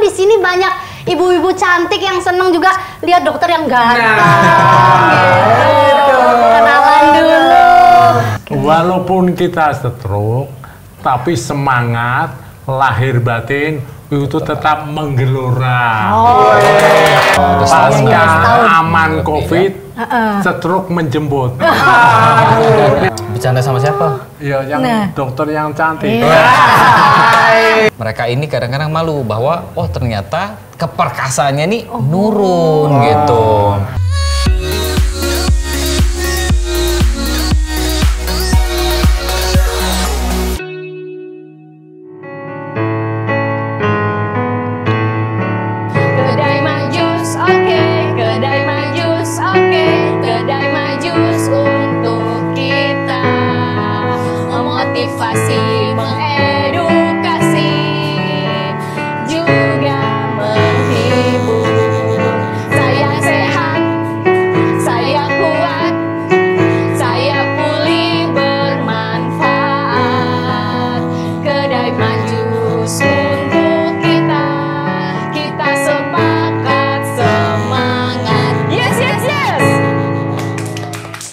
di sini banyak ibu-ibu cantik yang seneng juga lihat dokter yang ganteng. Gitu. Kenalan dulu. Walaupun kita stroke, tapi semangat lahir batin itu tetap menggelora. Pasca aman COVID, stroke menjemput. Bercanda sama siapa? Ya, yang dokter yang cantik. Mereka ini kadang-kadang malu bahwa oh ternyata keperkasaannya nih nurun gitu. Motivasi, mengedukasi, juga menghibur. Saya sehat, saya kuat, saya pulih bermanfaat. Kedai Majus untuk kita, kita sepakat semangat. Yes, yes, yes.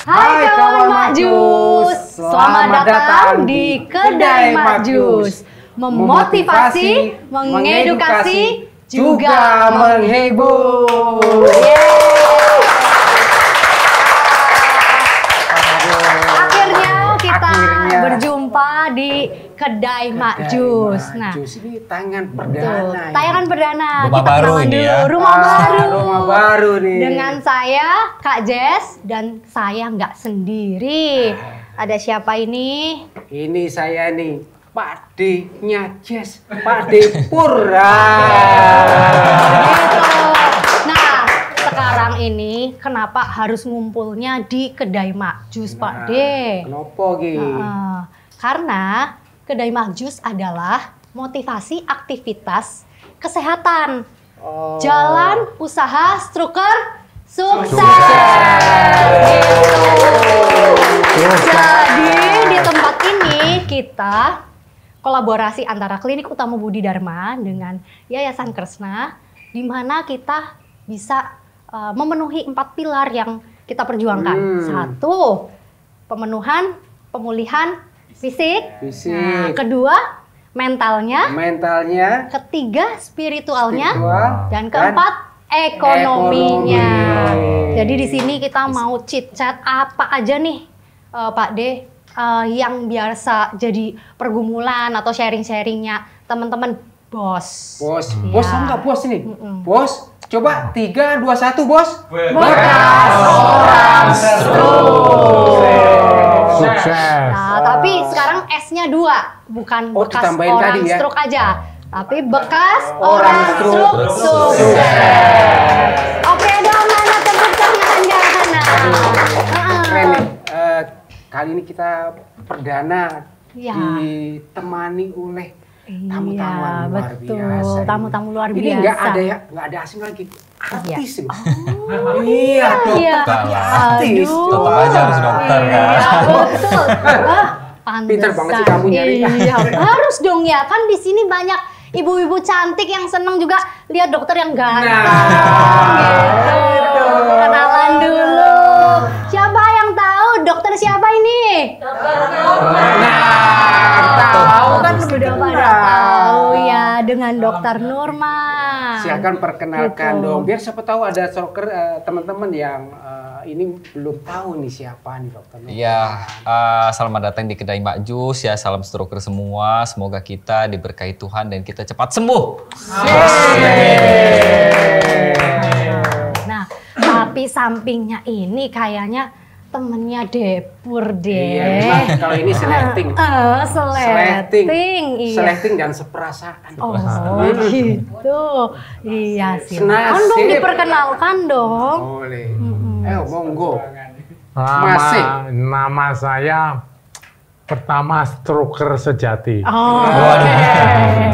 Hai kawan Majus. Selamat datang di Kedai Majus. Memotivasi, mengedukasi, juga menghibur. Akhirnya kita berjumpa di Kedai Majus. Nah, ini tayangan perdana. Tayangan perdana. Rumah baru ini ya. Rumah baru. Rumah baru nih. Dengan saya, Kak Jess, dan saya nggak sendiri. Ada siapa ini? Ini saya nih, Pak D-nya Jess, Pak D Pura. Gitu. Nah, sekarang ini kenapa harus ngumpulnya di Kedai Majus, Pak D? Kenapa Gi? Karena Kedai Majus adalah motivasi aktivitas kesehatan. Jalan usaha struktur sukses. Jadi di tempat ini kita kolaborasi antara Klinik Utama Budi Dharma dengan Yayasan Kresna, di mana kita bisa memenuhi 4 pilar yang kita perjuangkan. 1, pemenuhan, pemulihan fisik. Nah, kedua, mentalnya. Ketiga, spiritualnya. Dan keempat, ekonominya. Jadi di sini kita mau chit-chat apa aja nih Pak D yang biasa jadi pergumulan atau sharing-sharingnya teman-teman bos. Bos enggak bos ini? Bos, coba 3, 2, 1 bos. Bekas orang stroke. Sukses. Nah, tapi sekarang S-nya 2, bukan bekas orang stroke aja. Tapi bekas orang stroke sukses. Oke dong, mana tepuk tangan Jahana. Keren nih. Kali ini kita perdana ditemani oleh tamu-tamu luar biasa. Tamu-tamu luar biasa. Ini nggak ada asing lagi. Artis. Iya, dokter. Artis. Tetap aja harus dokter kan. Betul. Pinter banget sih kamu nyari. Iya, harus dong ya. Kan di sini banyak ibu-ibu cantik yang seneng juga lihat dokter yang ganteng. Gitu. Kenalan dulu. Siapa yang tahu dokter siapa ini? Tahu kan sudah pada tahu ya, dengan Dokter Nurma. Silakan perkenalkan dong, biar siapa tahu ada stroker teman-teman yang ini belum tahu nih siapa nih Dokter Nurma. Iya, selamat datang di Kedai Majus ya, salam stroker semua. Semoga kita diberkahi Tuhan dan kita cepat sembuh. Nah, tapi sampingnya ini kayaknya temennya Depur deh. Iya, kalau ini seleting. Seleting dan seperasaan. Oh, gitu. Iya sih. Kan dong diperkenalkan dong. Boleh. Monggo. Nama saya pertama stroker sejati. Oh,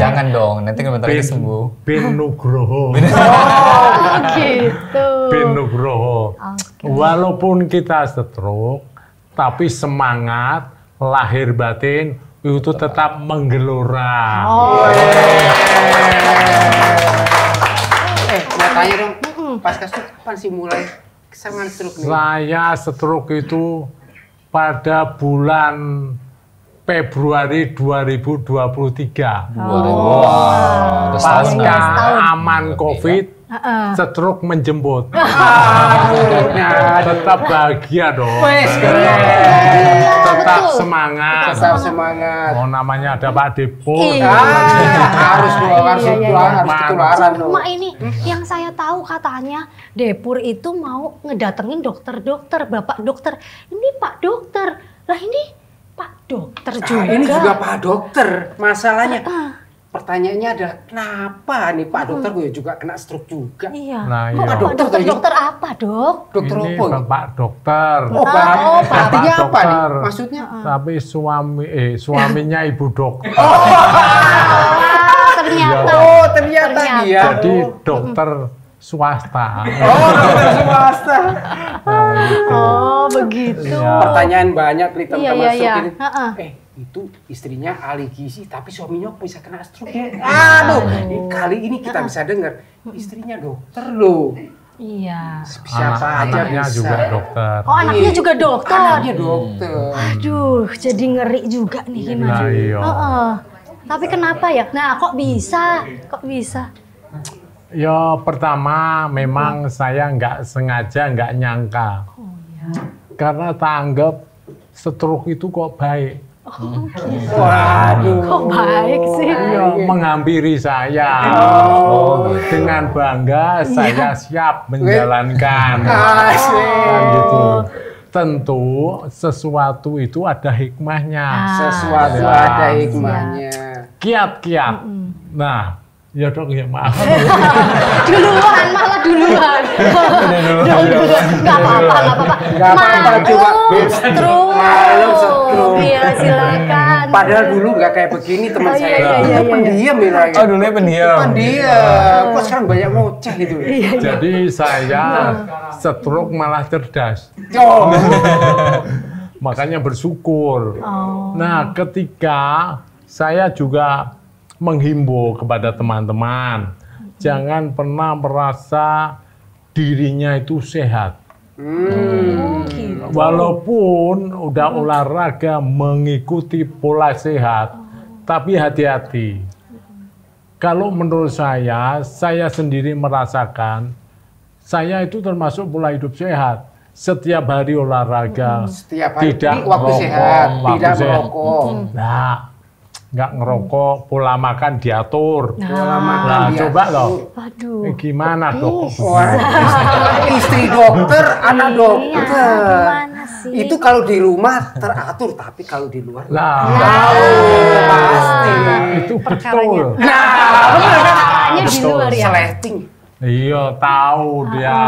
jangan dong, nanti bentar lagi sembuh. Bin Nugroho. Gitu. Bin Nugroho. Walaupun kita stroke, tapi semangat lahir batin itu tetap menggelora. pasca stroke kapan sih mulai kesamaan stroke nih? Saya stroke itu pada bulan Februari 2023. Wah, udah setahun Pasca ya. aman COVID, stroke menjemput. Nah, Tetap bahagia dong. wes keren. Tetap semangat. Tetap semangat. Oh, namanya ada Pak Deput. Iya. Harus dong, harus ketularan dong. Cuma ini yang saya tahu katanya Depur itu mau ngedatengin dokter-dokter, Bapak dokter. Ini Pak dokter. Lah ini Pak dokter juga. Ini juga Pak dokter. Masalahnya pertanyaannya adalah kenapa nih Pak dokter gue juga kena stroke juga? Iya. Nah, Kok iya. dokter apa, Dok? Dokter Ini apa? Bapak dokter. Oh, Pak. Artinya apa nih? dokter. Maksudnya? Tapi suaminya ibu dokter. Ternyata. Oh, ternyata dia. Jadi dokter swasta. Oh, dokter swasta. Oh, begitu. Iya. Pertanyaan banyak nih teman-teman Iya. stroke ini. Heeh. Itu istrinya ahli gizi tapi suaminya kok bisa kena stroke ya? Aduh, kali ini kita bisa dengar istrinya dokter loh. Iya. Siapa aja Anaknya bisa. juga dokter. Oh, anaknya juga dokter. Anaknya dokter. Aduh, jadi ngeri juga nih gimana. Nah, iya. Heeh. Tapi kenapa ya? Nah, kok bisa? Kok bisa? Ya pertama memang saya nggak sengaja, nggak nyangka. Oh ya. Karena tak anggap stroke itu kok baik. Oh, gitu. Waduh. Kok baik sih? Ya, menghampiri saya. Dengan bangga saya siap menjalankan. Kan gitu. Tentu sesuatu itu ada hikmahnya. Sesuatu Ya. ada hikmahnya. Kiat-kiat. Nah, ya dok, ya maaf. Duluan, malah duluan. Nggak apa-apa. Nggak apa-apa, coba. Maklum, stroke. Iya, silakan. Padahal dulu nggak kayak begini teman Oh, saya. iya. Pendiam ya lagi. Oh, dulunya pendiam. Pendiam. Kok sekarang banyak ngoceh gitu. Jadi saya stroke malah cerdas. Oh. Makanya bersyukur. Oh. Nah, ketika saya juga menghimbau kepada teman-teman, jangan pernah merasa dirinya itu sehat. Gitu. Walaupun udah olahraga mengikuti pola sehat, tapi hati-hati. Kalau menurut saya sendiri merasakan, saya itu termasuk pola hidup sehat. Setiap hari olahraga, Setiap hari tidak ini waktu merokok, sehat, waktu tidak sehat. merokok. Nah, nggak ngerokok, pola makan diatur. Pola makan Nah, dia. coba loh. Aduh. Gimana dok? Wah, istri dokter, anak Iya, dokter. gimana sih? Itu kalau di rumah teratur, tapi kalau di luar Lah, pasti. itu Perkaranya. betul. Perkaranya di luar ya. Seleting. Iya, tahu dia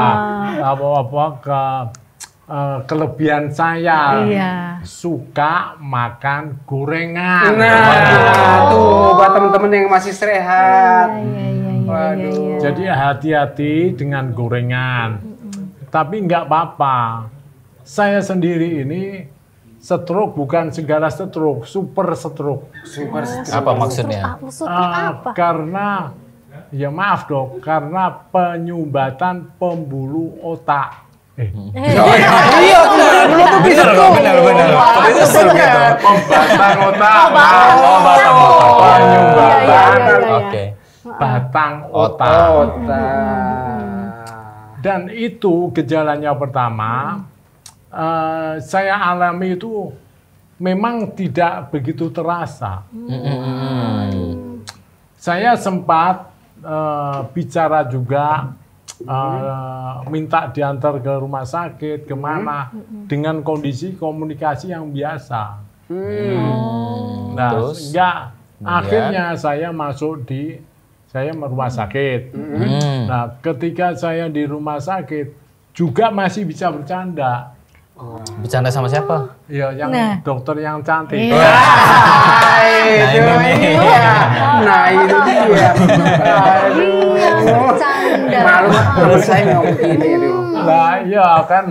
kelebihan saya. Iya. Suka makan gorengan. Nah, tuh buat teman-teman yang masih sehat. Iya. Waduh. Jadi hati-hati dengan gorengan. Tapi nggak apa-apa. Saya sendiri ini stroke bukan segala stroke, super stroke. Super Apa maksudnya? Apa? Karena, ya maaf dok, karena penyumbatan pembuluh otak. Iya, Benar. Itu seru gitu. Pembatan otak. batang otak. Penyumbatan Oke. batang otak. Otak. Dan itu gejalanya pertama, saya alami itu memang tidak begitu terasa. Saya sempat bicara juga, minta diantar ke rumah sakit, kemana, dengan kondisi komunikasi yang biasa. Nah, Terus? sehingga Kemudian? akhirnya saya masuk saya rumah sakit. Nah, ketika saya di rumah sakit juga masih bisa bercanda. Bercanda sama siapa? Ya, yang Nah. dokter yang cantik. Iya. Nah, itu dia. Aduh. Bercanda. Malu teman saya ngomong gini aduh. Nah, ya kan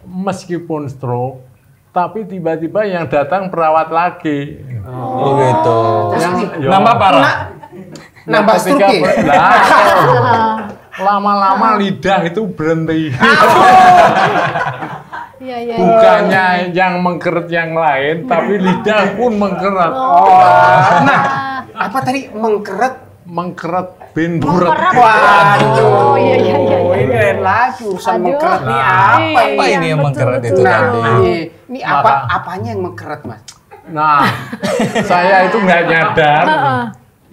meskipun stroke, tapi tiba-tiba yang datang perawat lagi. Oh gitu. Yang, ya, Nambah parah. Nambah ketika stroke. Nah, lama-lama lidah itu berhenti. Iya, iya. Bukannya yang mengkeret yang lain, tapi lidah pun mengkeret. Nah, apa tadi mengkeret? Mengkeret bin buret. Waduh, iya, iya, iya. Ini lain lagi urusan Aduh. mengkeret nih Nah. apa Apa ini? ini yang mengkeret itu Nah, tadi? ini apanya yang mengkeret, Mas? Nah, saya itu nggak nyadar.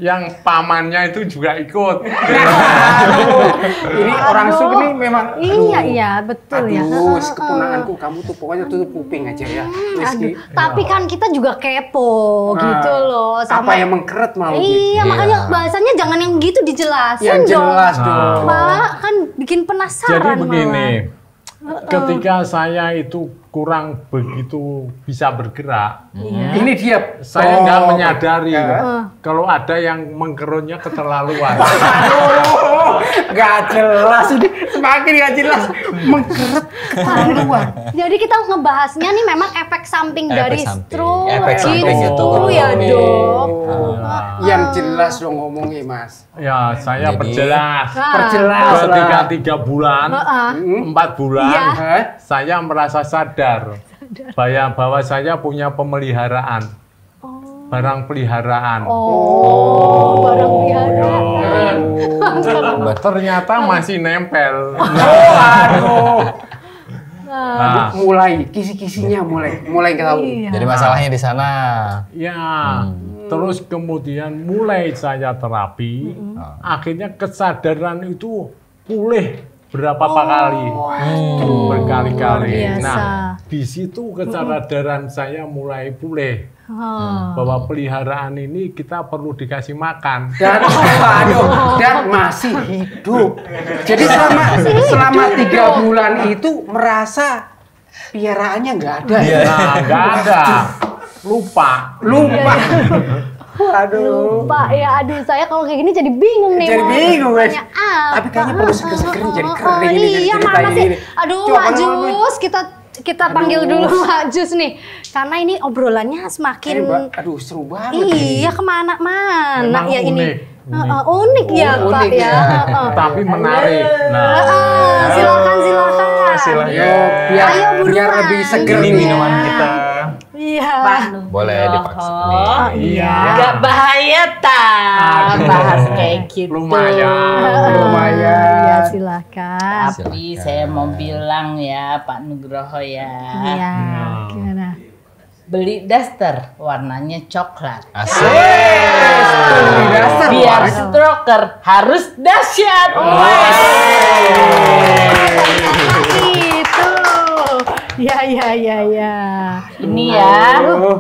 Yang pamannya itu juga ikut. Ini orang sub ini memang Iya, iya, betul ya. Aduh, keponakanku kamu tuh pokoknya tutup kuping aja ya. Aduh, tapi kan kita juga kepo gitu loh Apa yang mengkeret mau Iya, gitu? makanya bahasanya jangan yang gitu dijelasin Yang dong. jelas dong. Pak, kan bikin penasaran Jadi begini, malah. ketika saya itu kurang begitu bisa bergerak, Ini dia. saya nggak menyadari Ya. kalau ada yang mengkerutnya keterlaluan. Aduh, nggak jelas ini, semakin nggak jelas. Mengkeret keterlaluan. Jadi kita ngebahasnya nih memang efek samping Efek dari samping. stroke Efek samping gitu itu. ya dok. Yang jelas lo ngomongnya, Mas. Ya, saya Jadi- perjelas. Perjelas Ketika lah. 3 bulan, Heeh. 4 bulan, Iya. Hah? saya merasa sadar bahwa saya punya pemeliharaan, barang peliharaan. Oh, barang peliharaan. Ternyata masih nempel. Aduh. Nah, Mulai kisi-kisinya mulai kita tahu. Iya. Jadi masalahnya di sana. ya, terus kemudian mulai saya terapi, akhirnya kesadaran itu pulih berapa kali, berkali-kali. luar biasa. Nah, di situ kesadaran saya mulai pulih Oh. bahwa peliharaan ini kita perlu dikasih makan. Dan masih hidup. Jadi selama 3 bulan itu merasa piaraannya nggak ada. Iya. Ya? Nah, nggak ada, lupa. Aduh. Lupa ya, aduh saya kalau kayak gini jadi bingung nih. Jadi mau bingung, guys. tanya apa. Tapi kayaknya perlu seger-seger nih, jadi kering ini, jadi Iya, cerita mana sih? ini. Aduh, Coba, Mak kenapa, Jus, kita panggil dulu Mak Jus nih. Karena ini obrolannya semakin Aduh, seru banget. ini. iya kemana-mana Memang ya ini. unik, unik. Unik ya Oh, Pak unik ya. ya. Tapi menarik. Nah, Silakan. Silakan. Ayo, biar Ayo, buruan. biar lebih seger Ini nih. minuman kita. Iya. Boleh dipaksa. iya. Gak bahaya tak bahas kayak gitu. Lumayan. Lumayan. Iya, silakan. Tapi saya mau bilang ya Pak Nugroho ya. Iya, gimana? Beli daster warnanya coklat. Asik. Beli daster, Biar Pak. stroker harus dahsyat. Itu. Ya. Ini ya,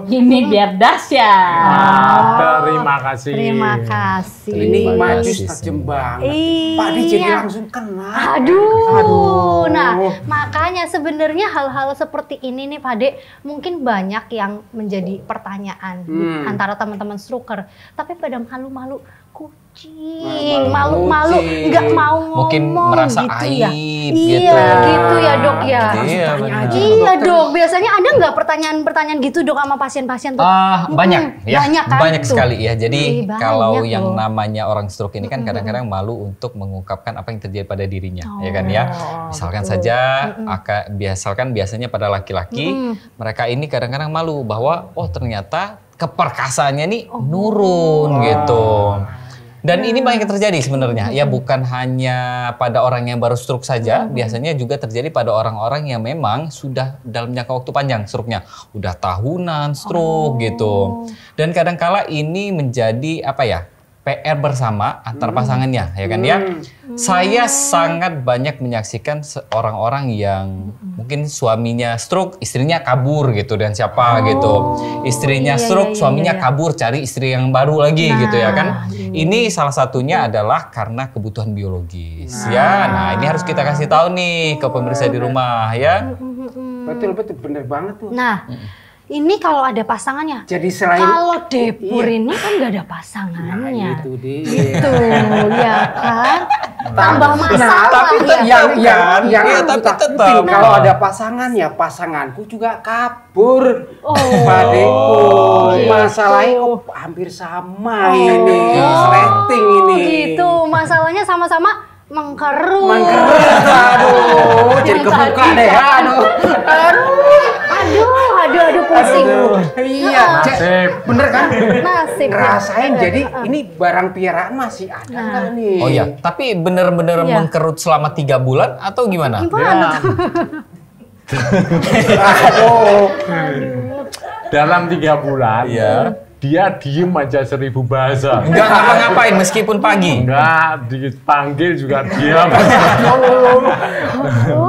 ini biar dahsyat. Terima kasih. Terima kasih. Ini Terima maju kasih tajam semua. banget. Iya. Pak Di jadi langsung kenal. Aduh. Nah, makanya sebenarnya hal-hal seperti ini nih Pak De, mungkin banyak yang menjadi pertanyaan antara teman-teman stroker. Tapi pada malu-malu kucing, malu-malu Kucing. nggak mau ngomong Mungkin merasa gitu aib ya. gitu. Iya, gitu ya Dok ya. Iya, Tanya benar. aja. Iya Dok, biasanya ada nggak pertanyaan-pertanyaan gitu Dok sama pasien-pasien tuh? Banyak ya, Banyak kan? banyak Tuh. sekali ya. Jadi Banyak kalau yang loh. namanya orang stroke ini kan kadang-kadang malu untuk mengungkapkan apa yang terjadi pada dirinya, ya kan ya. Misalkan saja, biasanya pada laki-laki, mereka ini kadang-kadang malu bahwa ternyata keperkasaannya nih nurun gitu. Dan ini banyak yang terjadi sebenarnya. Ya bukan hanya pada orang yang baru stroke saja, biasanya juga terjadi pada orang-orang yang memang sudah dalam jangka waktu panjang stroke-nya. Udah tahunan stroke gitu. Dan kadangkala ini menjadi PR bersama antar pasangannya, ya kan ya. Saya sangat banyak menyaksikan orang-orang yang mungkin suaminya stroke, istrinya kabur gitu dan siapa gitu. Istrinya stroke, suaminya kabur cari istri yang baru lagi gitu ya kan. Ini salah satunya adalah karena kebutuhan biologis ya. Nah, ini harus kita kasih tahu nih ke pemirsa di rumah ya. Betul bener banget tuh. Nah, ini kalau ada pasangannya. Jadi selain Kalau Depur ini kan nggak ada pasangannya. itu dia. Gitu, ya kan? Tambah masalah tapi ya. yang Iya, aku tapi takutin tetap. kalau ada pasangannya, pasanganku juga kabur. Oh. Padeku, gitu. masalahnya hampir sama ini, setting ini. Gitu, masalahnya sama-sama Mengkerut. Aduh, jadi kebuka deh. Aduh, pusing. Iya, bener kan? Nasib. Rasain, jadi ini barang piaraan masih ada nggak nih? Oh iya, tapi bener-bener Iya. mengkerut selama 3 bulan atau gimana? Gimana tuh? Dalam 3 bulan, Iya. dia diem aja 1000 bahasa. Enggak ngapa-ngapain meskipun pagi. Enggak, dipanggil juga diam.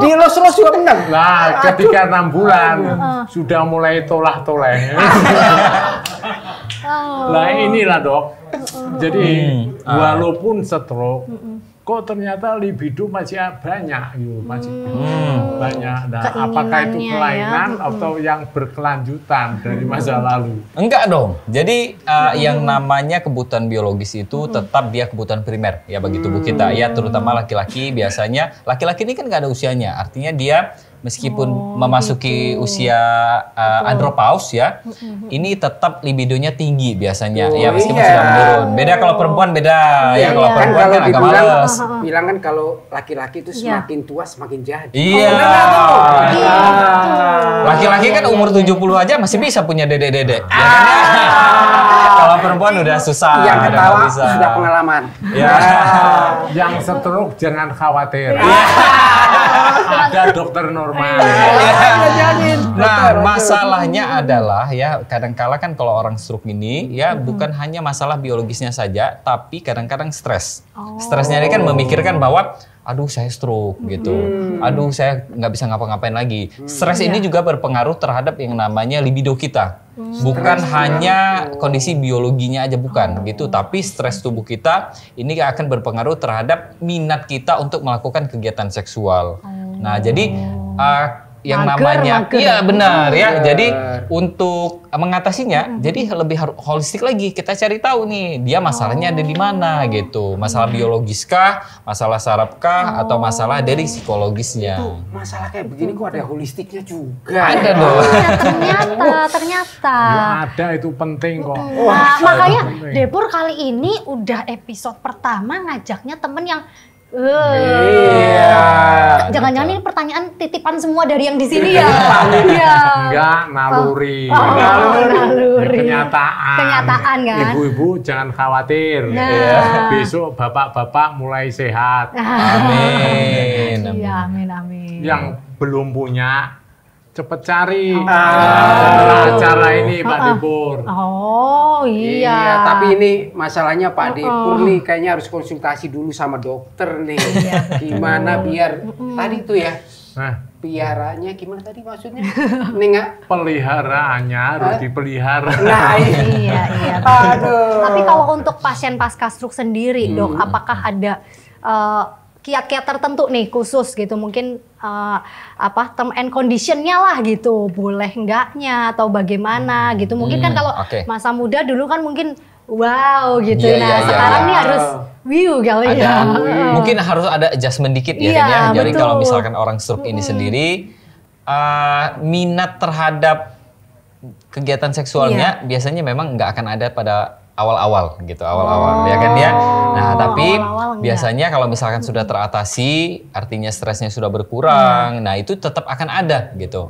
Dilos-los juga bener. Nah, ketika 6 bulan, sudah mulai tolah-toleh. Nah inilah dok. Jadi walaupun stroke, kok ternyata libido masih banyak, gitu, masih banyak. Nah, apakah itu Keinginannya, kelainan atau yang berkelanjutan dari masa lalu? Enggak dong. Jadi yang namanya kebutuhan biologis itu tetap dia kebutuhan primer ya bagi tubuh kita. Ya terutama laki-laki biasanya. Laki-laki ini kan nggak ada usianya. Artinya dia meskipun memasuki usia andropause ya, ini tetap libidonya tinggi biasanya. Ya meskipun sudah menurun. Beda kalau perempuan beda. Ya kalau Kan perempuan kalau kan agak males. bilang kan kalau laki-laki itu semakin tua semakin jadi. Iya. Laki-laki kan umur 70 aja masih bisa punya dedek-dedek. Ya kan ya? Kalau perempuan udah susah. Yang udah ketawa nggak bisa. sudah pengalaman. Ya. Yang stroke jangan khawatir. Ada dokter normal. Nah, masalahnya adalah ya kadang-kala kan kalau orang stroke ini ya bukan hanya masalah biologisnya saja, tapi kadang-kadang stres. Stresnya ini kan memikirkan bahwa aduh saya stroke gitu, aduh saya nggak bisa ngapa-ngapain lagi. Stres ini juga berpengaruh terhadap yang namanya libido kita. Bukan hanya kondisi biologinya aja bukan gitu, tapi stres tubuh kita ini akan berpengaruh terhadap minat kita untuk melakukan kegiatan seksual. Nah, jadi yang namanya iya benar ya. Jadi untuk mengatasinya jadi lebih holistik lagi. Kita cari tahu nih dia masalahnya ada di mana gitu. Masalah biologis kah, masalah saraf kah atau masalah dari psikologisnya. Itu masalah kayak begini kok ada holistiknya juga. Ada dong. Ternyata. Ya, ada itu penting kok. Nah, makanya Depur kali ini udah episode pertama ngajaknya temen yang jangan-jangan ini pertanyaan titipan semua dari yang di sini ya? Iya. Enggak, naluri. Naluri. Kenyataan kan? Ibu-ibu jangan khawatir. Nah. Besok bapak-bapak mulai sehat. Amin. Iya, amin. Yang belum punya cepet cari setelah acara ini Pak Depur. Oh iya. Tapi ini masalahnya Pak Depur nih kayaknya harus konsultasi dulu sama dokter nih. Gimana biar tadi tuh ya piaranya gimana tadi maksudnya? Nih nggak Peliharaannya harus dipelihara. Nah Iya. aduh. Tapi kalau untuk pasien pasca stroke sendiri, dok, apakah ada kiat-kiat tertentu nih khusus gitu, mungkin term and conditionnya lah gitu, boleh enggaknya atau bagaimana gitu, mungkin kan kalau masa muda dulu kan mungkin wow gitu, sekarang nih harus kali ya. Mungkin harus ada adjustment dikit ya kan ya. Jadi kalau misalkan orang stroke ini sendiri minat terhadap kegiatan seksualnya biasanya memang nggak akan ada pada awal-awal gitu, ya kan ya. Nah, tapi biasanya kalau misalkan sudah teratasi, artinya stresnya sudah berkurang, nah itu tetap akan ada gitu.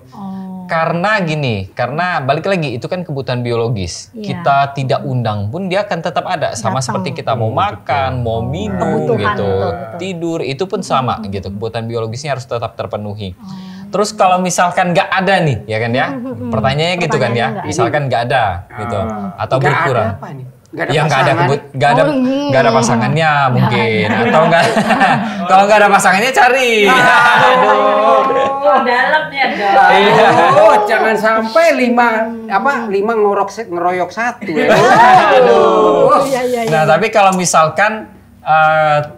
Karena gini, karena balik lagi itu kan kebutuhan biologis. Kita tidak undang pun dia akan tetap ada, sama seperti kita mau makan, mau minum gitu, tidur itu pun sama gitu. Kebutuhan biologisnya harus tetap terpenuhi. Terus kalau misalkan nggak ada nih, ya kan ya, pertanyaannya gitu kan ya, misalkan nggak ada gitu, atau berkurang. Ya nggak ada pasangannya mungkin, atau nggak kalau nggak ada pasangannya cari. Dalamnya dong. Oh, jangan sampai lima ngeroyok satu. Nah tapi kalau misalkan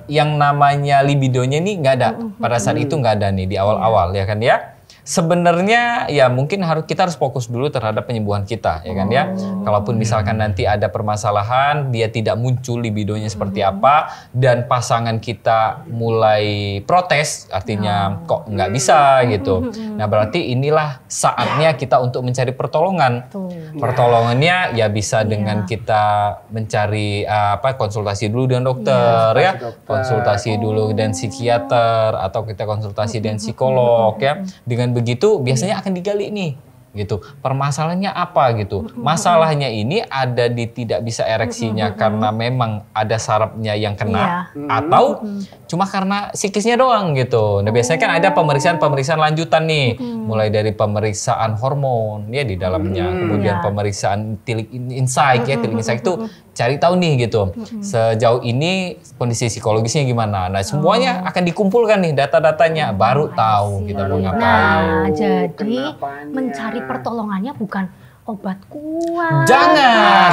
yang namanya libidonya ini nggak ada pada saat itu nggak ada nih di awal-awal ya kan ya. sebenarnya ya mungkin kita harus fokus dulu terhadap penyembuhan kita, ya kan ya. Kalaupun misalkan nanti ada permasalahan, dia tidak muncul libidonya seperti apa, dan pasangan kita mulai protes, artinya kok nggak bisa gitu. Nah berarti inilah saatnya kita untuk mencari pertolongan. Pertolongannya ya bisa dengan kita mencari konsultasi dulu dengan dokter ya, konsultasi dulu dengan psikiater atau kita konsultasi dengan psikolog ya. Dengan begitu biasanya akan digali nih gitu. Permasalahannya apa gitu. Masalahnya ini ada di tidak bisa ereksinya karena memang ada sarafnya yang kena atau cuma karena psikisnya doang gitu. Nah, biasanya kan ada pemeriksaan lanjutan nih. Mulai dari pemeriksaan hormon ya di dalamnya, kemudian pemeriksaan tilik insight ya. Tilik insight itu cari tahu nih gitu. Sejauh ini kondisi psikologisnya gimana. Nah, semuanya akan dikumpulkan nih data-datanya baru tahu kita mau ngapain. Nah, jadi mencari pertolongannya bukan obat kuat. Jangan.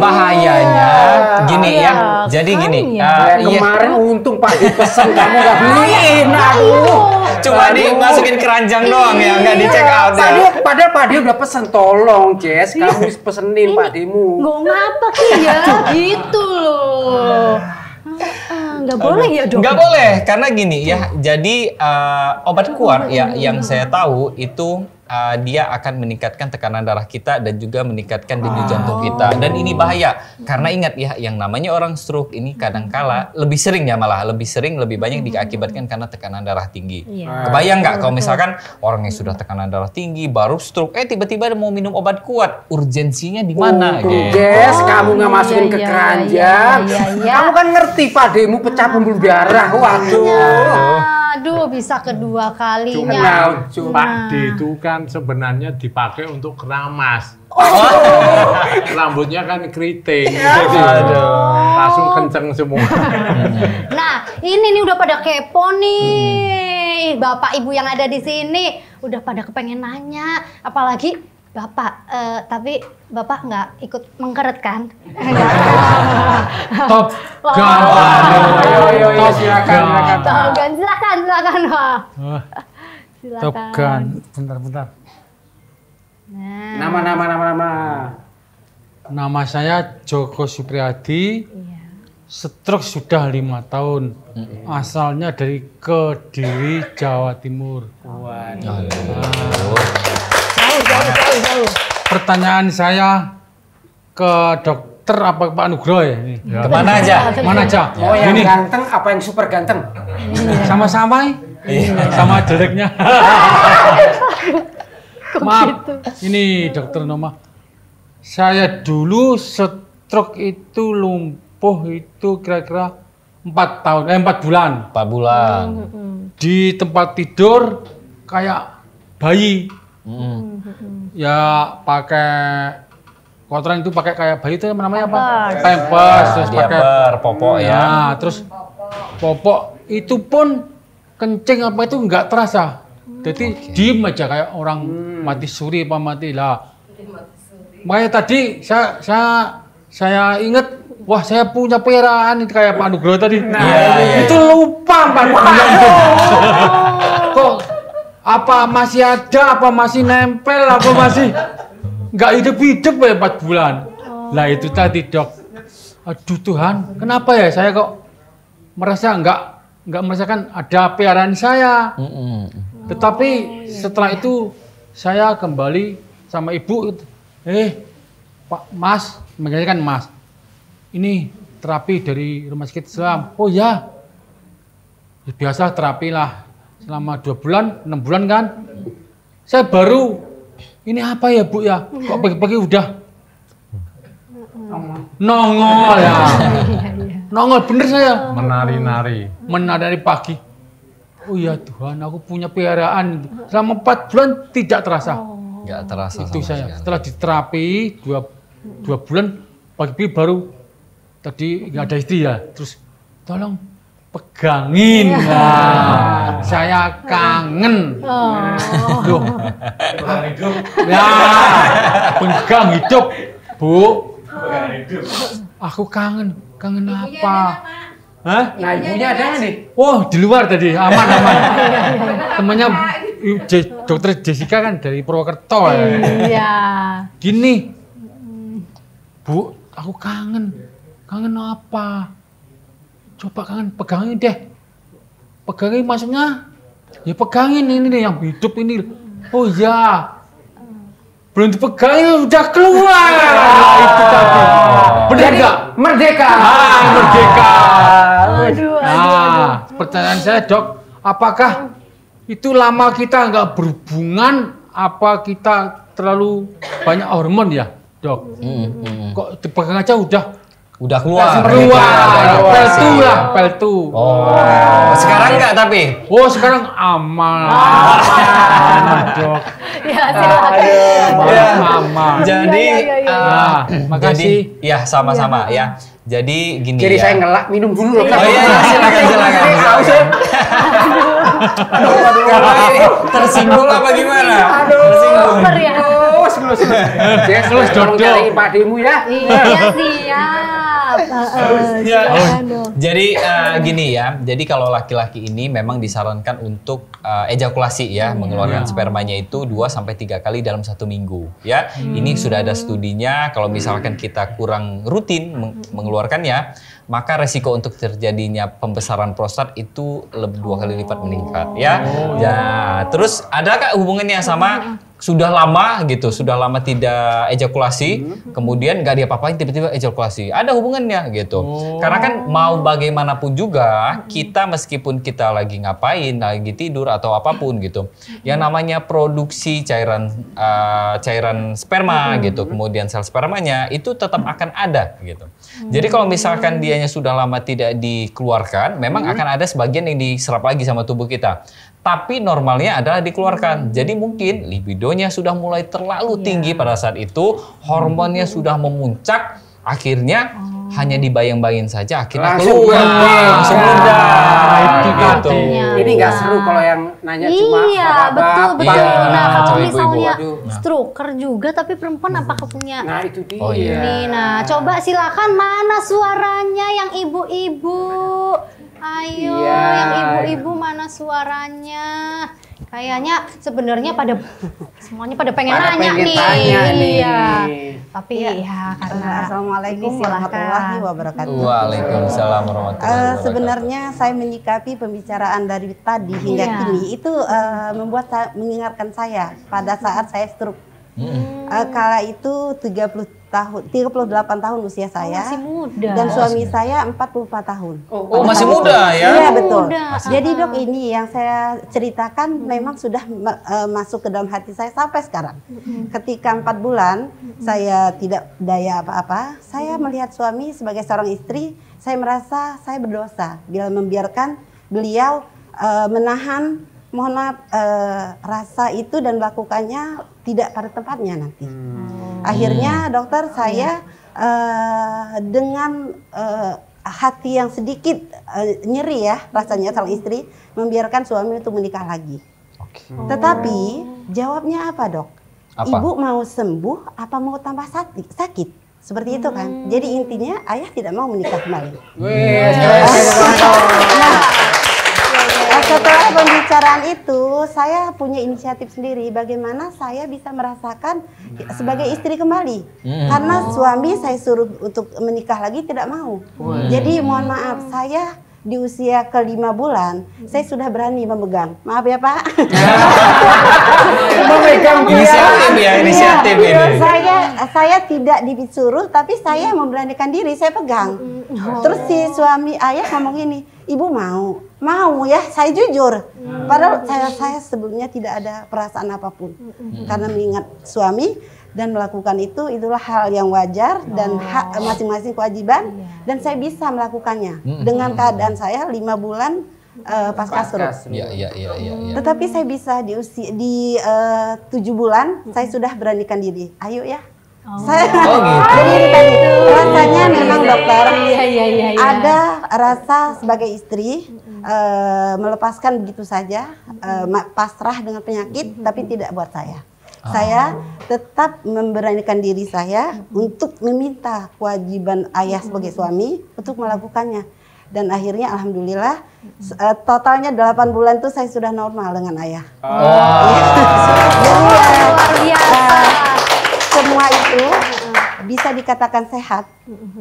Bahayanya gini ya. Jadi gini. Kemarin untung Pak dipesan kamu nggak beliin. Aduh. Cuma dimasukin keranjang doang ya, nggak di check out ya. Padahal Pak Dia udah pesen, tolong Jess, kamu pesenin Pak Demu. Nggak ngapa ya, gitu loh. Nggak boleh ya dok? Nggak boleh, karena gini ya. Jadi obat kuat ya yang saya tahu itu dia akan meningkatkan tekanan darah kita dan juga meningkatkan denyut jantung kita. Dan ini bahaya karena ingat ya, yang namanya orang stroke ini kadangkala lebih sering lebih banyak diakibatkan karena tekanan darah tinggi. Kebayang nggak kalau misalkan orang yang sudah tekanan darah tinggi baru stroke, tiba-tiba mau minum obat kuat, urgensinya di mana? Jess, kamu nggak masukin ke keranjang. Kamu kan ngerti Pak Demu pecah pembuluh darah. Waduh. Aduh, bisa kedua kalinya. Pak D itu kan sebenarnya dipakai untuk keramas. Rambutnya kan keriting. Langsung kenceng semua. Nah, ini nih udah pada kepo nih. Bapak Ibu yang ada di sini udah pada kepengen nanya, apalagi Bapak, tapi Bapak nggak ikut mengkeret kan? Top Gun. Ayo, silakan. Silakan, Pak. Top Gun. Bentar. Nama. Nama saya Joko Supriyadi. Stroke sudah 5 tahun. Asalnya dari Kediri, Jawa Timur. Jauh. Pertanyaan saya ke dokter apa Pak Nugroho ya? Kemana aja? Mana aja? Oh, yang ganteng apa yang super ganteng? Sama-sama sama jeleknya. Maaf, ini dokter Noma. Saya dulu stroke itu lumpuh itu kira-kira 4 bulan. 4 bulan. Di tempat tidur kayak bayi. Ya pakai kotoran itu pakai kayak bayi itu namanya apa? Pampers, terus pakai popok ya. Terus popok itu pun kencing apa itu nggak terasa. Jadi diem aja kayak orang mati suri apa mati lah. Makanya tadi saya ingat, wah saya punya peliharaan kayak Pak Nugroho tadi. Itu lupa Pak. Kok apa masih ada, apa masih nempel, apa masih nggak hidup ya 4 bulan. Lah itu tadi dok. Aduh Tuhan, kenapa ya saya kok merasa nggak merasakan ada peliharaan saya. Tetapi setelah itu saya kembali sama ibu, Pak Mas, menjadikan Mas, ini terapi dari Rumah Sakit Islam. Oh ya, biasa terapi lah selama 2 bulan, 6 bulan kan. Saya baru, ini apa ya Bu ya, kok pagi-pagi udah nongol ya. Nongol bener saya. Menari pagi. Oh ya Tuhan, aku punya peliharaan. Selama 4 bulan tidak terasa. Nggak terasa. Itu saya. Setelah diterapi 2 bulan, pagi-pagi baru tadi nggak ada istri ya. Terus tolong pegangin. Nah, saya kangen. Loh. Ya, pegang hidup, Bu. Aku kangen. Kangen apa? Hah? Nah, ibunya ada nih. Oh, di luar tadi, aman. Temannya Dokter Jessica kan dari Purwokerto ya. Iya. Gini, Bu, aku kangen. Kangen apa? Coba kangen, pegangin deh. Pegangin maksudnya? Ya pegangin ini nih yang hidup ini. Oh iya. Belum dipegangin udah keluar. Itu tadi. Benar nggak? Merdeka. Merdeka. Aduh. Pertanyaan saya, Dok, apakah itu lama kita nggak berhubungan? Apa kita terlalu banyak hormon ya, Dok? Kok dipegang aja udah keluar. Peltu. Oh, sekarang enggak tapi? Oh, sekarang aman. Dok. Ya, silakan. Aman. Jadi, makasih. Jadi, ya sama-sama ya. Jadi gini Jadi ya. saya ngelak minum dulu. Oh iya, silakan. Tersinggung apa gimana? Tersinggung. Super ya. Jess, tolong cariin Pak Demu ya. Iya, siap. Silakan dong. Jadi gini ya, jadi kalau laki-laki ini memang disarankan untuk ejakulasi ya, mengeluarkan spermanya itu 2-3 kali dalam 1 minggu ya. Ini sudah ada studinya, kalau misalkan kita kurang rutin mengeluarkannya, maka resiko untuk terjadinya pembesaran prostat itu lebih 2 kali lipat meningkat ya. Ya, terus adakah hubungannya sama sudah lama gitu, sudah lama tidak ejakulasi, kemudian nggak diapa-apain tiba-tiba ejakulasi? Ada hubungannya gitu. Karena kan mau bagaimanapun juga kita meskipun kita lagi ngapain, lagi tidur atau apapun gitu, yang namanya produksi cairan sperma gitu, kemudian sel spermanya itu tetap akan ada gitu. Jadi kalau misalkan dianya sudah lama tidak dikeluarkan, memang akan ada sebagian yang diserap lagi sama tubuh kita. Tapi normalnya adalah dikeluarkan. Jadi mungkin libidonya sudah mulai terlalu tinggi pada saat itu, hormonnya sudah memuncak, akhirnya hanya dibayang-bayangin saja, akhirnya keluar, langsung meledak. Gitu. Ini nggak seru kalau yang nanya cuma Iya, bapak-bapak. betul. Iya, Nah, kalau cowok misalnya ibu-ibu. stroker juga, tapi perempuan apakah punya? Nah itu dia. Oh, iya. Nih, nah coba silakan mana suaranya yang ibu-ibu? Ayo, Iya. yang ibu-ibu mana suaranya? Kayaknya sebenarnya semuanya pada pengen Pada nanya pengen nih. tanya nih. Iya. Tapi ya karena Assalamualaikum ini silahkan. warahmatullahi wabarakatuh. Waalaikumsalam warahmatullahi wabarakatuh. Sebenarnya saya menyikapi pembicaraan dari tadi hingga Iya. kini itu membuat saya, mengingatkan saya pada saat saya stroke. Kala itu 38 tahun usia saya. Masih muda. Dan suami saya 44 tahun. Oh, masih muda ya? Iya betul. Muda. Jadi Dok, ini yang saya ceritakan memang sudah masuk ke dalam hati saya sampai sekarang. Ketika 4 bulan saya tidak daya apa-apa, saya melihat suami sebagai seorang istri, saya merasa saya berdosa bila membiarkan beliau menahan, mohon maaf, rasa itu dan melakukannya tidak pada tempatnya nanti. Akhirnya dokter saya dengan hati yang sedikit nyeri ya rasanya sang istri membiarkan suami untuk menikah lagi. Tetapi jawabnya apa, Dok? Apa? Ibu mau sembuh apa mau tambah sakit? Seperti itu kan. Jadi intinya ayah tidak mau menikah kembali. Setelah pembicaraan itu, saya punya inisiatif sendiri bagaimana saya bisa merasakan sebagai istri kembali. Karena suami saya suruh untuk menikah lagi tidak mau. Jadi mohon maaf, saya di usia ke-5 bulan, saya sudah berani memegang. Maaf ya Pak. Memegang Inisiatif ya, inisiatif Iya, ini. saya tidak disuruh, tapi saya memberanikan diri, saya pegang. Terus si suami ayah ngomong gini, ibu mau ya, saya jujur. Padahal saya sebelumnya tidak ada perasaan apapun. Karena mengingat suami dan melakukan itulah hal yang wajar dan hak masing-masing kewajiban. Dan saya bisa melakukannya dengan keadaan saya 5 bulan pasca stroke. Iya. Tetapi saya bisa di 7 bulan saya sudah beranikan diri. Ayo ya. Saya jadi tadi rasanya memang dokter ada rasa sebagai istri melepaskan begitu saja, pasrah dengan penyakit, tapi tidak buat saya. Saya tetap memberanikan diri saya untuk meminta kewajiban ayah sebagai suami untuk melakukannya. dan akhirnya alhamdulillah totalnya 8 bulan tuh saya sudah normal dengan ayah. Jadi semua itu bisa dikatakan sehat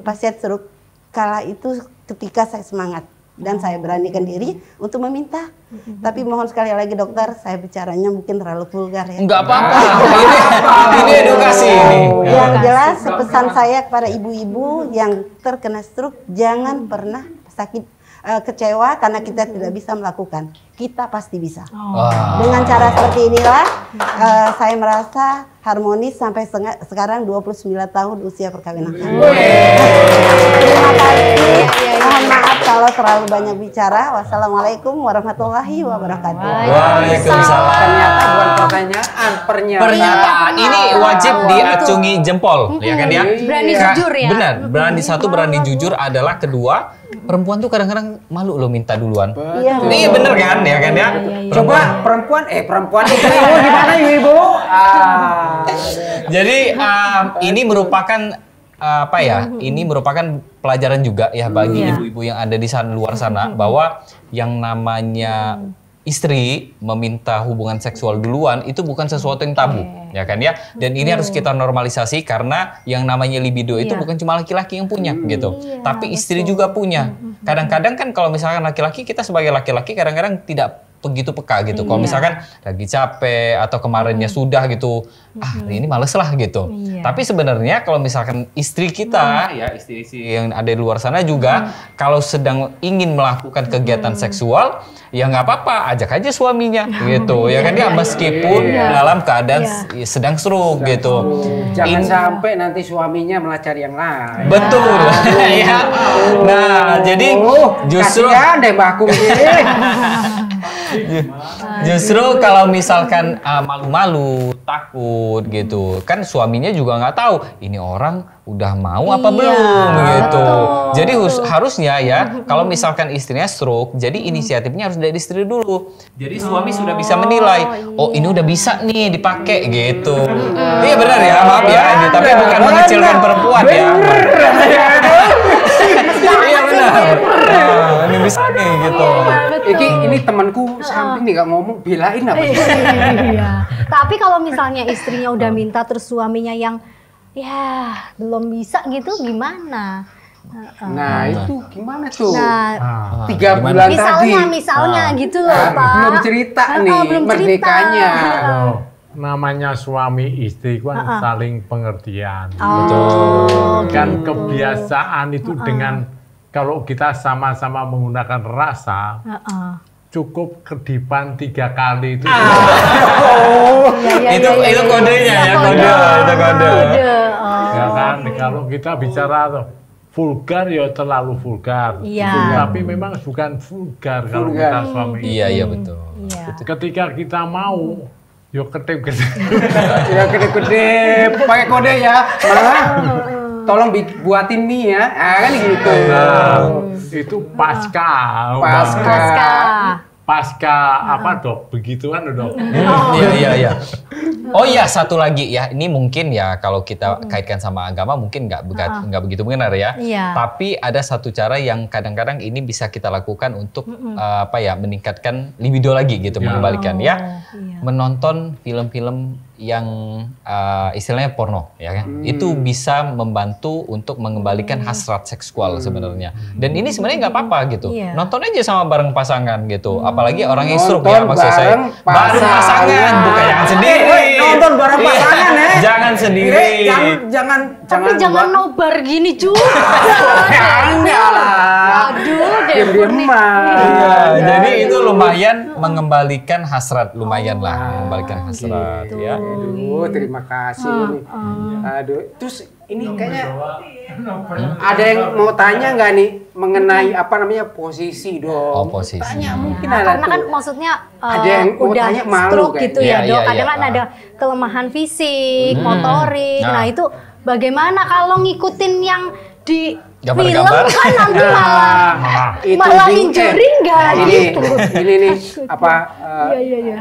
pasien stroke kala itu ketika saya semangat dan saya beranikan diri untuk meminta. Tapi mohon sekali lagi dokter, saya bicaranya mungkin terlalu vulgar ya. Enggak apa-apa. Ini edukasi ini. Yang jelas pesan saya kepada ibu-ibu yang terkena stroke, jangan pernah kecewa karena kita tidak bisa melakukan. Kita pasti bisa. Dengan cara seperti inilah saya merasa harmonis sampai sekarang 29 tahun usia perkawinan. Terima kasih. Mohon maaf kalau terlalu banyak bicara. Wassalamualaikum warahmatullahi wabarakatuh. Waalaikumsalam. Ternyata bukan pernyataan. Ini wajib diacungi jempol, ya kan ya? Berani jujur ya. Benar, berani jujur adalah kedua. Perempuan tuh kadang-kadang malu loh minta duluan. Iya bener kan, ya kan ya? Coba perempuan itu gimana ibu? Jadi ini merupakan apa ya? Ini merupakan pelajaran juga ya bagi ibu-ibu yang ada di luar sana bahwa yang namanya istri meminta hubungan seksual duluan itu bukan sesuatu yang tabu, ya kan ya? Dan ini harus kita normalisasi karena yang namanya libido itu bukan cuma laki-laki yang punya gitu, tapi istri juga punya. Kadang-kadang kan kalau misalkan laki-laki, kita sebagai laki-laki kadang-kadang tidak begitu peka gitu. Kalau misalkan lagi capek atau kemarinnya sudah gitu, hari ini males lah gitu. Tapi sebenarnya kalau misalkan istri kita, ya istri-istri yang ada di luar sana juga, kalau sedang ingin melakukan kegiatan seksual, ya nggak apa-apa, ajak aja suaminya gitu, ya kan ya, meskipun dalam keadaan sedang stroke gitu. Jangan sampai nanti suaminya malah cari yang lain. Betul. Ya. Nah, jadi justru kasihan deh Mbak Akum ini. Justru kalau misalkan malu-malu, takut gitu, kan suaminya juga nggak tahu ini orang udah mau apa belum gitu. Jadi harusnya ya kalau misalkan istrinya stroke, jadi inisiatifnya harus dari istri dulu. Jadi suami sudah bisa menilai, oh ini udah bisa nih dipakai gitu. Iya benar ya, maaf ya, ini tapi bukan mengecilkan perempuan ya. Iya benar. Ini bisa nih gitu. Ini temanku samping nih gak ngomong, belain apa sih? Iya. Tapi kalau misalnya istrinya udah minta terus suaminya yang ya belum bisa gitu gimana? Nah itu gimana tuh? Nah, 3 bulan tadi. Misalnya gitu loh Pak. Belum cerita nih merdekanya. Namanya suami istri kan saling pengertian. Betul. Kan kebiasaan itu dengan kalau kita sama-sama menggunakan rasa, cukup kedipan 3 kali itu. Itu kodenya ya, kode. Ya kan, kalau kita bicara vulgar ya terlalu vulgar. Tapi memang bukan vulgar kalau kita suami. Iya betul. Ketika kita mau, yuk kedip-kedip. Ya kedip-kedip, pakai kode ya. Malah tolong buatin mie ya, kan gitu. Itu pasca apa dok? Begituan dok. Iya. Oh iya, satu lagi ya, ini mungkin ya kalau kita kaitkan sama agama mungkin nggak begitu benar ya. Tapi ada satu cara yang kadang-kadang ini bisa kita lakukan untuk meningkatkan libido lagi gitu, mengembalikan ya. Menonton film-film yang istilahnya porno ya kan. Itu bisa membantu untuk mengembalikan hasrat seksual sebenarnya. Dan ini sebenarnya nggak apa-apa gitu. Nonton aja sama bareng pasangan gitu. Apalagi orang yang stroke ya, maksud saya. Bareng pasangan, bukan jangan sendiri. Nonton bareng pasangan ya. Jangan sendiri. Jangan nobar gini juga. Aduh, jadi itu lumayan mengembalikan hasrat, lumayan lah mengembalikan hasrat ya. Aduh, terima kasih. Aduh, terus ini kayaknya ada yang mau tanya nggak nih mengenai apa namanya posisi dong? Oh, posisi. Tanya mungkin ada karena tuh. kan maksudnya Ada yang mau udah tanya malu stroke kayak. gitu ya dok. Kadang kan iya. ada kelemahan fisik, motorik. Nah itu bagaimana kalau ngikutin yang di film kan nanti malah injury nggak gitu. Ini nih apa? Iya.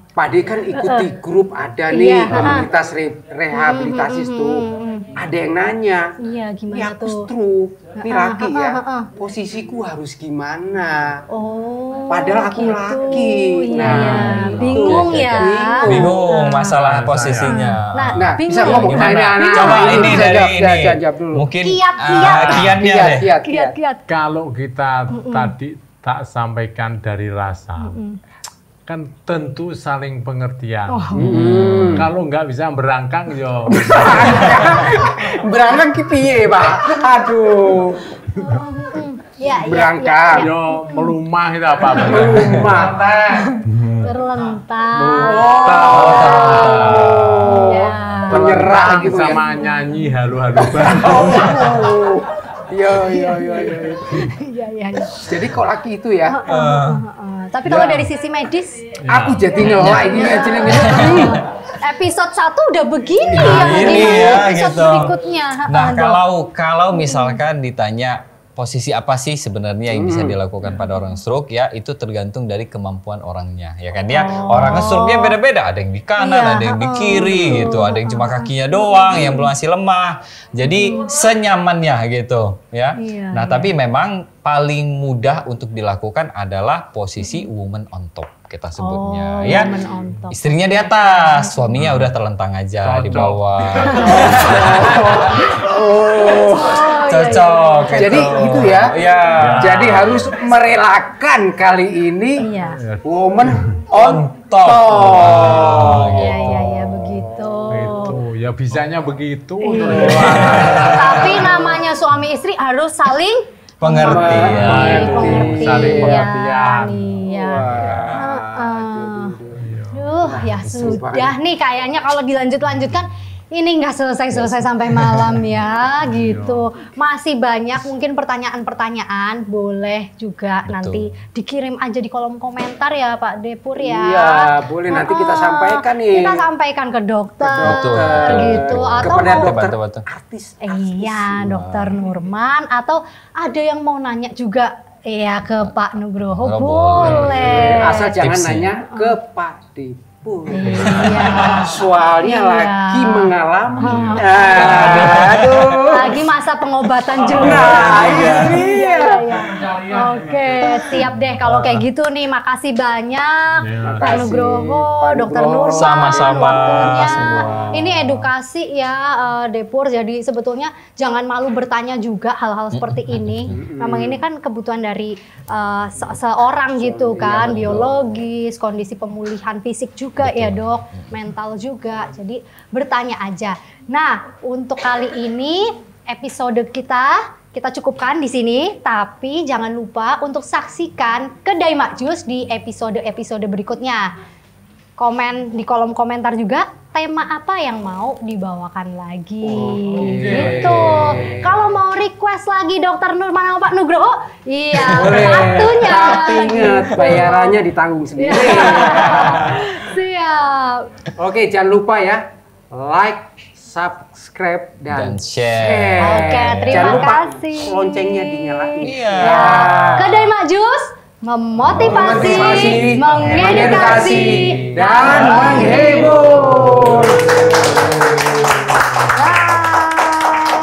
Pak D kan ikut di grup ada nih komunitas rehabilitasi stroke. ada yang nanya, Iya, gimana ya aku tuh? stroke, ini laki ya, heeh. posisiku harus gimana? Oh, Padahal aku gitu. laki. Iya, Nah, iya. itu. Bingung ya. Bingung Nah, masalah saya. posisinya. Nah, bingung. bisa ngomong. Nah, ini anak. Coba ini Bisa dari jawab, ini. jawab dulu. Mungkin Kiat-kiat. kiatnya Kiat, deh. kiat, Kiat, kiat. Kalau kita tadi tak sampaikan dari rasa, kan tentu saling pengertian. Kalau nggak bisa berangkang, yo. Berangkat ke piye, Pak? Aduh. Iya, iya, Berangkat. iya, iya. Yo melumah itu apa? Rumah. Terlentang. Oh. Iya. Menyerah gitu ya. Sama nyanyi halu-halu banget. Oh. Iya. Iya, iya, iya. Jadi kok laki itu ya? Tapi kalau dari sisi medis, Aku jadi ngelak ini aja nih. episode 1 udah begini Nah, ya. ini Gimana ya, episode gitu. berikutnya? Nah, Dok? kalau misalkan ditanya posisi apa sih sebenarnya yang bisa dilakukan pada orang stroke, ya itu tergantung dari kemampuan orangnya, ya kan ya. Orang stroke-nya beda-beda, ada yang di kanan, Iya, ada yang di kiri gitu, ada yang cuma kakinya doang, yang belum masih lemah. Jadi senyamannya gitu, ya. Iya, Nah, tapi memang paling mudah untuk dilakukan adalah posisi woman on top kita sebutnya, ya. woman on top. Istrinya di atas, suaminya udah terlentang aja di Cocok. bawah. iya, Cocok. iya. Jadi itu ya. Iya. Jadi harus merelakan kali ini Iya. woman on Top. top. Iya, iya, iya, begitu. Itu ya bisanya begitu. Tapi namanya suami istri harus saling Pengertian. Saling pengertian. Iya. Wah, Duh, ya sudah nih kayaknya kalau dilanjut-lanjutkan ini nggak selesai-selesai sampai malam ya gitu. Masih banyak mungkin pertanyaan-pertanyaan, boleh juga Betul. nanti dikirim aja di kolom komentar ya Pak Depur ya. Iya, boleh nanti kita sampaikan nih. Kita sampaikan ke dokter Betul. gitu atau Kepada mau dokter Betul. artis. iya, Dokter Nurman atau ada yang mau nanya juga ya ke Pak Nugroho Oh, boleh. Asal jangan Tipsnya. nanya ke Pak Depur. Iya. Soalnya Iya. lagi mengalami. Aduh. Lagi masa pengobatan juga. Nah, iya. Iya. Oke, siap deh kalau kayak gitu nih. Makasih banyak Iya. Pak Nugroho, Pak Dokter Nugroho. Nurman. Sama-sama waktunya. semua. Ini edukasi ya Depur. Jadi sebetulnya jangan malu bertanya juga hal-hal seperti ini. Memang ini kan kebutuhan dari seorang gitu kan, biologis, kondisi pemulihan fisik juga ya Dok, mental juga. Jadi bertanya aja. Nah, untuk kali ini episode kita cukupkan di sini, tapi jangan lupa untuk saksikan Kedai Makjus di episode berikutnya. Komen di kolom komentar juga tema apa yang mau dibawakan lagi gitu. Kalau mau request lagi Dokter Nurman sama Pak Nugroho, iya waktunya. Tapi ingat bayarannya ditanggung sendiri. Siap. Oke, jangan lupa ya, like, subscribe dan, Dan share. Oke, terima Jangan lupa kasih. loncengnya dinyalain. Iya. Ya. Kedai Makjus memotivasi, Motivasi, mengedukasi, dan menghibur.